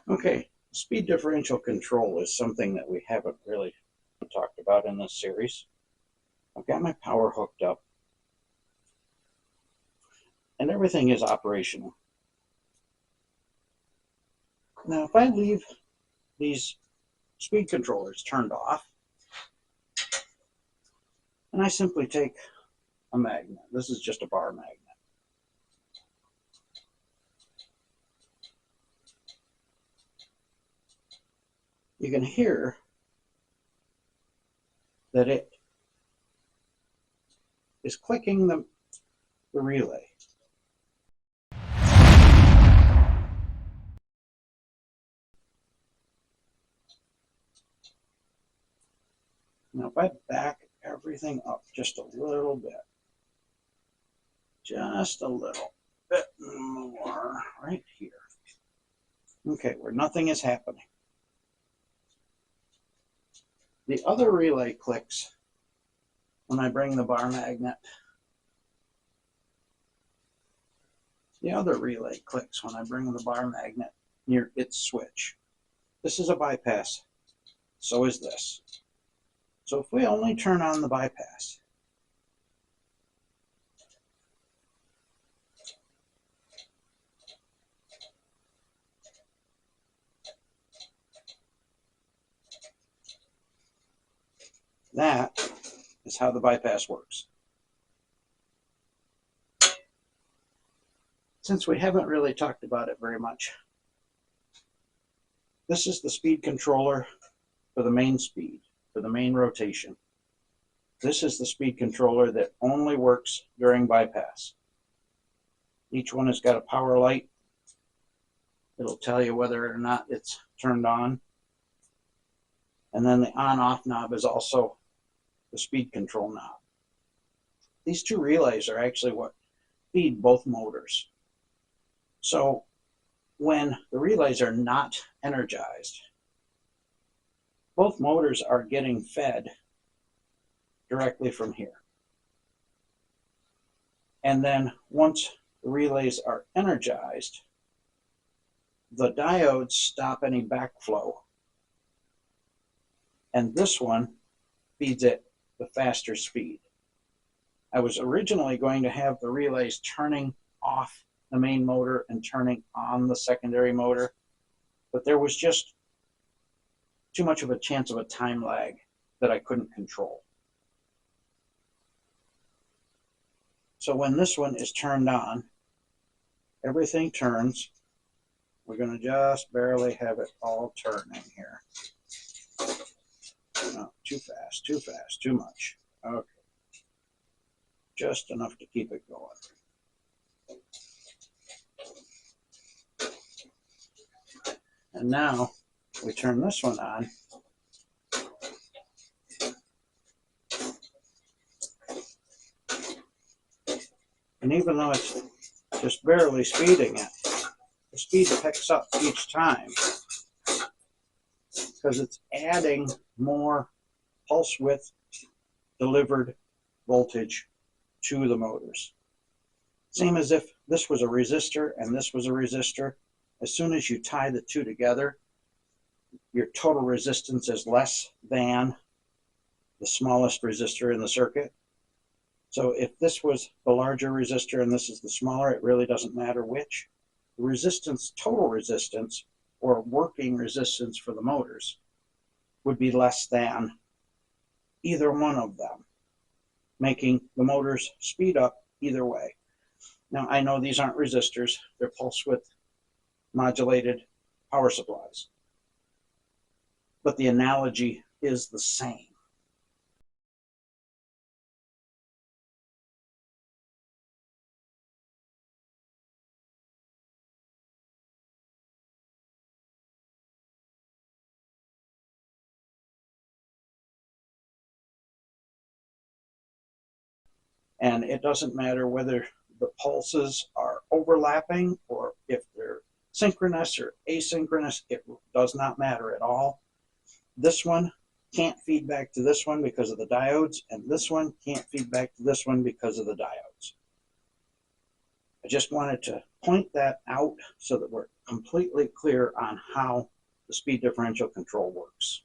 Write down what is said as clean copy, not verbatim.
Okay, speed differential control is something that we haven't really talked about in this series. I've got my power hooked up and everything is operational. Now, if I leave these speed controllers turned off and I simply take a magnet, this is just a bar magnet, you can hear that it is clicking the relay. Now, if I back everything up just a little bit more right here, okay, where nothing is happening. The other relay clicks when I bring the bar magnet. The other relay clicks when I bring the bar magnet near its switch. This is a bypass. So is this. So if we only turn on the bypass, that is how the bypass works. Since we haven't really talked about it very much, this is the speed controller for the main speed, for the main rotation. This is the speed controller that only works during bypass. Each one has got a power light. It'll tell you whether or not it's turned on. And then the on-off knob is also the speed control knob. These two relays are actually what feed both motors. So when the relays are not energized, both motors are getting fed directly from here. And then once the relays are energized, the diodes stop any backflow. And this one feeds it the faster speed. I was originally going to have the relays turning off the main motor and turning on the secondary motor, but there was just too much of a chance of a time lag that I couldn't control. So when this one is turned on, everything turns. We're going to just barely have it all turning here. No, too fast, too much. Okay. Just enough to keep it going. And now we turn this one on. And even though it's just barely speeding it, the speed picks up each time because it's adding more pulse width delivered voltage to the motors. Same as if this was a resistor and this was a resistor. As soon as you tie the two together, your total resistance is less than the smallest resistor in the circuit. So if this was the larger resistor and this is the smaller, it really doesn't matter which. The resistance, total resistance, or working resistance for the motors would be less than either one of them, making the motors speed up either way. Now, I know these aren't resistors, they're pulse width modulated power supplies, but the analogy is the same. And it doesn't matter whether the pulses are overlapping or if they're synchronous or asynchronous, it does not matter at all. This one can't feed back to this one because of the diodes, and this one can't feed back to this one because of the diodes. I just wanted to point that out so that we're completely clear on how the speed differential control works.